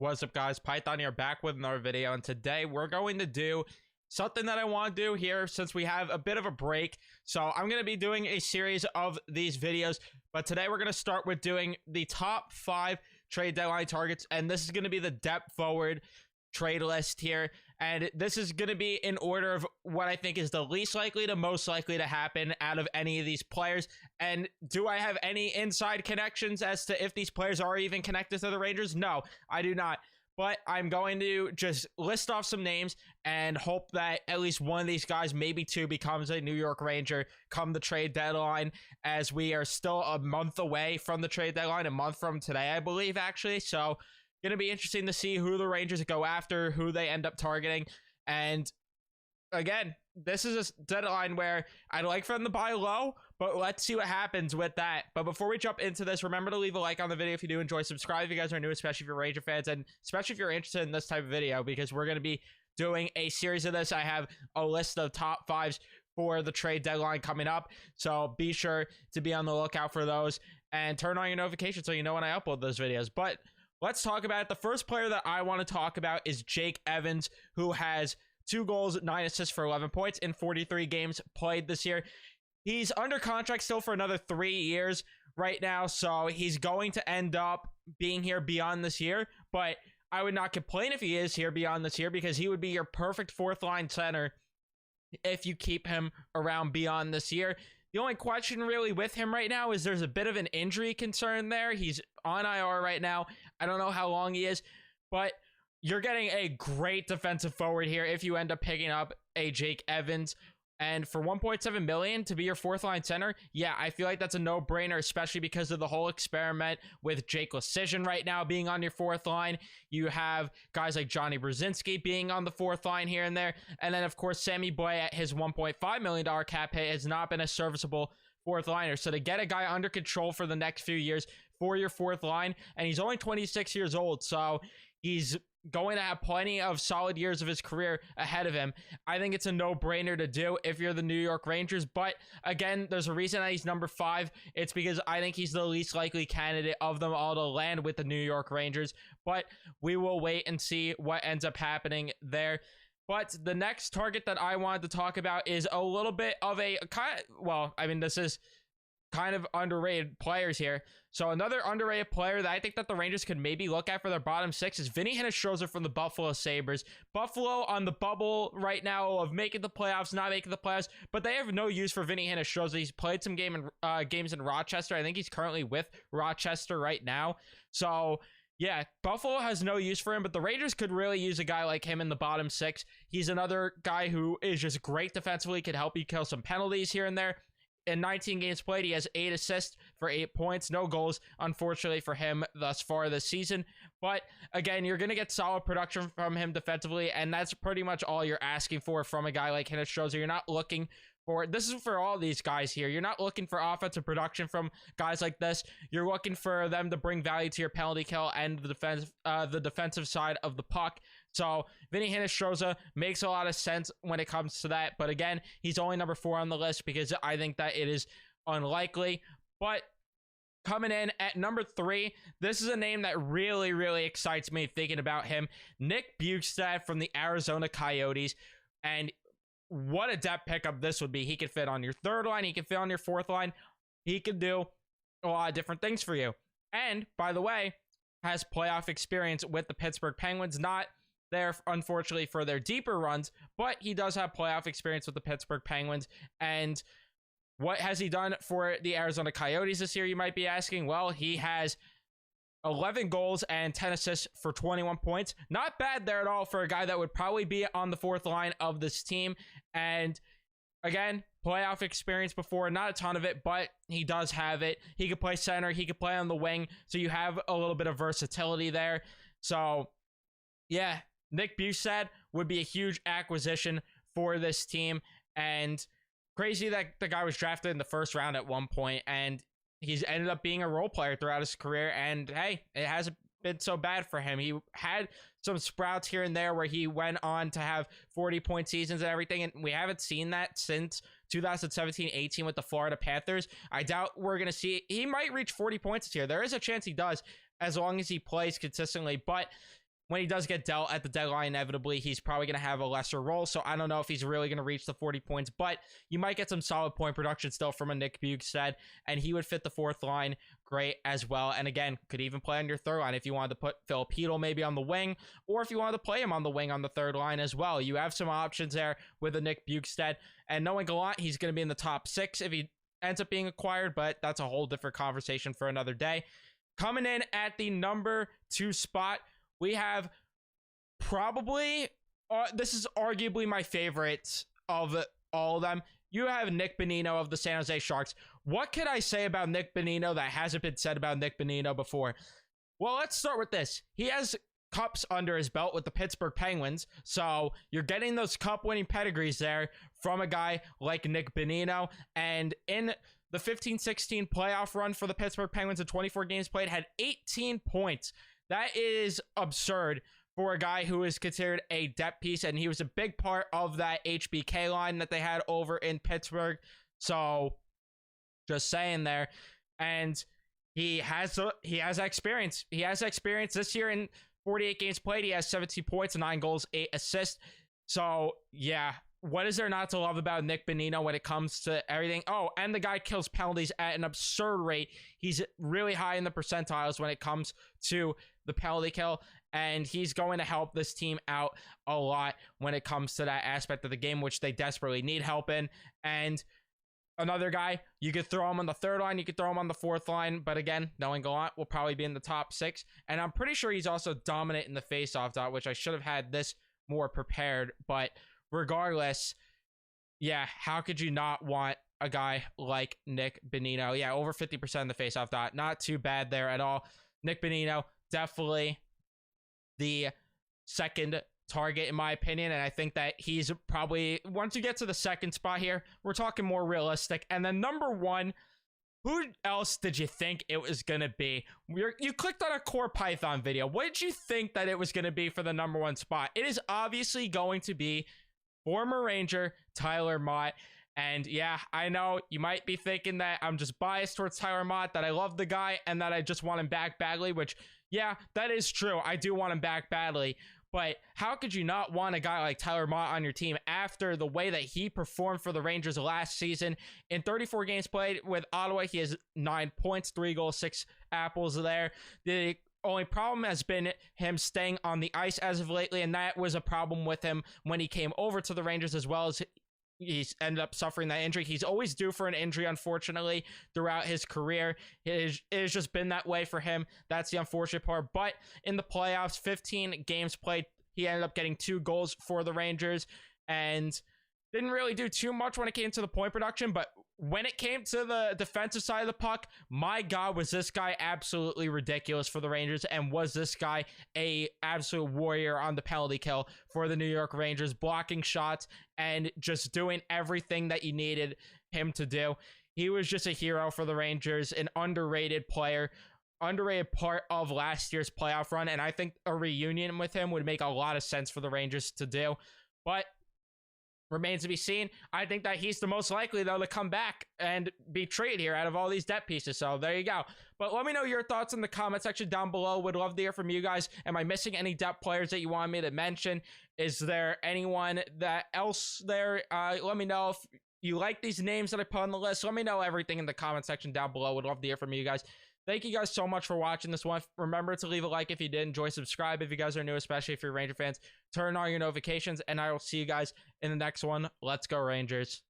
What's up, guys? Python here, back with another video, and today we're going to do something that I want to do here since we have a bit of a break. So I'm going to be doing a series of these videos, but today we're going to start with doing the top 5 trade deadline targets, and this is going to be the depth forward trade list here, and this is going to be in order of what I think is the least likely to most likely to happen out of any of these players. And do I have any inside connections as to if these players are even connected to the Rangers? No, I do not. But I'm going to just list off some names and hope that at least one of these guys, maybe two, becomes a New York Ranger come the trade deadline, as we are still a month away from the trade deadline, a month from today, I believe, actually. So going to be interesting to see who the Rangers go after, who they end up targeting. And again, this is a deadline where I'd like for them to buy low, but let's see what happens with that. But before we jump into this, remember to leave a like on the video if you do enjoy. Subscribe if you guys are new, especially if you're Ranger fans, and especially if you're interested in this type of video, because we're going to be doing a series of this. I have a list of top 5s for the trade deadline coming up, so be sure to be on the lookout for those and turn on your notifications so you know when I upload those videos. But let's talk about it. The first player that I want to talk about is Jake Evans, who has 2 goals, 9 assists for 11 points in 43 games played this year. He's under contract still for another 3 years right now, so he's going to end up being here beyond this year, but I would not complain if he is here beyond this year, because he would be your perfect 4th line center if you keep him around beyond this year. The only question really with him right now is there's a bit of an injury concern there. He's on IR right now. I don't know how long he is, but you're getting a great defensive forward here if you end up picking up a Jake Evans. And for $1.7 million to be your 4th line center, yeah, I feel like that's a no-brainer, especially because of the whole experiment with Jake Leschyshyn right now being on your 4th line. You have guys like Johnny Brzezinski being on the 4th line here and there. And then, of course, Sammy Blais at his $1.5 million cap hit has not been a serviceable 4th liner. So to get a guy under control for the next few years for your 4th line, and he's only 26 years old, so he's going to have plenty of solid years of his career ahead of him. I think it's a no-brainer to do if you're the New York Rangers. But again, there's a reason that he's number 5. It's because I think he's the least likely candidate of them all to land with the New York Rangers. But we will wait and see what ends up happening there. But the next target that I wanted to talk about is a little bit of a kind of, well, I mean, this is kind of underrated players here. So another underrated player that I think that the Rangers could maybe look at for their bottom 6 is Vinnie Hinostroza from the Buffalo Sabres. Buffalo on the bubble right now of making the playoffs, not making the playoffs, but they have no use for Vinnie Hinostroza. He's played some games in Rochester. I think he's currently with Rochester right now. So yeah, Buffalo has no use for him, but the Rangers could really use a guy like him in the bottom 6. He's another guy who is just great defensively, could help you kill some penalties here and there. In 19 games played, he has 8 assists for 8 points. No goals, unfortunately, for him thus far this season. But again, you're going to get solid production from him defensively, and that's pretty much all you're asking for from a guy like Hinostroza. You're not looking for, this is for all these guys here, you're not looking for offensive production from guys like this. You're looking for them to bring value to your penalty kill and the defensive side of the puck. So Vinnie Hinostroza makes a lot of sense when it comes to that. But again, he's only number 4 on the list because I think that it is unlikely. But coming in at number 3, this is a name that really, really excites me thinking about him. Nick Bjugstad from the Arizona Coyotes. And what a depth pickup this would be. He could fit on your 3rd line. He could fit on your 4th line. He could do a lot of different things for you. And by the way, has playoff experience with the Pittsburgh Penguins. Not there, unfortunately, for their deeper runs, but he does have playoff experience with the Pittsburgh Penguins. And what has he done for the Arizona Coyotes this year, you might be asking? Well, he has 11 goals and 10 assists for 21 points. Not bad there at all for a guy that would probably be on the 4th line of this team. And again, playoff experience before, not a ton of it, but he does have it. He could play center, he could play on the wing, so you have a little bit of versatility there. So yeah, Nick Bjugstad would be a huge acquisition for this team. And crazy that the guy was drafted in the 1st round at one point, and he's ended up being a role player throughout his career. And hey, it hasn't been so bad for him. He had some sprouts here and there where he went on to have 40-point seasons and everything, and we haven't seen that since 2017-18 with the Florida Panthers. I doubt we're going to see, he might reach 40 points this year. There is a chance he does, as long as he plays consistently. But when he does get dealt at the deadline, inevitably, he's probably going to have a lesser role. So I don't know if he's really going to reach the 40 points, but you might get some solid point production still from a Nick Bjugstad, and he would fit the fourth line great as well. And again, could even play on your third line if you wanted to put Filipino maybe on the wing, or if you wanted to play him on the wing on the third line as well. You have some options there with a Nick Bjugstad. And knowing Gallant, he's going to be in the top 6 if he ends up being acquired, but that's a whole different conversation for another day. Coming in at the number 2 spot, we have probably, this is arguably my favorite of all of them. You have Nick Bonino of the San Jose Sharks. What could I say about Nick Bonino that hasn't been said about Nick Bonino before? Well, let's start with this. He has cups under his belt with the Pittsburgh Penguins, so you're getting those cup-winning pedigrees there from a guy like Nick Bonino. And in the 15-16 playoff run for the Pittsburgh Penguins in 24 games played, had 18 points. That is absurd for a guy who is considered a depth piece, and he was a big part of that HBK line that they had over in Pittsburgh. So, just saying there. And he has experience. He has experience this year in 48 games played. He has 17 points, 9 goals, 8 assists. So, yeah. What is there not to love about Nick Bonino when it comes to everything? Oh, and the guy kills penalties at an absurd rate. He's really high in the percentiles when it comes to the penalty kill, and he's going to help this team out a lot when it comes to that aspect of the game, which they desperately need help in. And another guy, you could throw him on the third line, you could throw him on the fourth line, but again, knowing Gallant will probably be in the top 6. And I'm pretty sure he's also dominant in the faceoff dot, which I should have had this more prepared, but regardless, yeah, how could you not want a guy like Nick Bonino? Yeah, over 50% in the faceoff dot. Not too bad there at all. Nick Bonino, definitely the second target in my opinion, and I think that he's probably, once you get to the second spot here, we're talking more realistic. And then number 1, who else did you think it was going to be? You clicked on a Core Python video. What did you think that it was going to be for the number 1 spot? It is obviously going to be former Ranger Tyler Motte. And yeah, I know you might be thinking that I'm just biased towards Tyler Motte, that I love the guy and that I just want him back badly, which, yeah, that is true. I do want him back badly. But how could you not want a guy like Tyler Motte on your team after the way that he performed for the Rangers last season? In 34 games played with Ottawa, he has 9 points, 3 goals, 6 apples there. The only problem has been him staying on the ice as of lately, and that was a problem with him when he came over to the Rangers, as well as he's ended up suffering that injury. He's always due for an injury, unfortunately, throughout his career. It has just been that way for him. That's the unfortunate part. But in the playoffs, 15 games played, he ended up getting 2 goals for the Rangers and didn't really do too much when it came to the point production. But when it came to the defensive side of the puck, my God, was this guy absolutely ridiculous for the Rangers, and was this guy a absolute warrior on the penalty kill for the New York Rangers, blocking shots and just doing everything that you needed him to do. He was just a hero for the Rangers, an underrated player, underrated part of last year's playoff run, and I think a reunion with him would make a lot of sense for the Rangers to do. But remains to be seen. I think that he's the most likely, though, to come back and be traded here out of all these depth pieces. So there you go. But let me know your thoughts in the comment section down below. Would love to hear from you guys. Am I missing any depth players that you want me to mention? Is there anyone that else there? Let me know if you like these names that I put on the list. Let me know everything in the comment section down below. Would love to hear from you guys. Thank you guys so much for watching this one. Remember to leave a like if you did. Enjoy, subscribe if you guys are new, especially if you're Ranger fans. Turn on your notifications, and I will see you guys in the next one. Let's go, Rangers.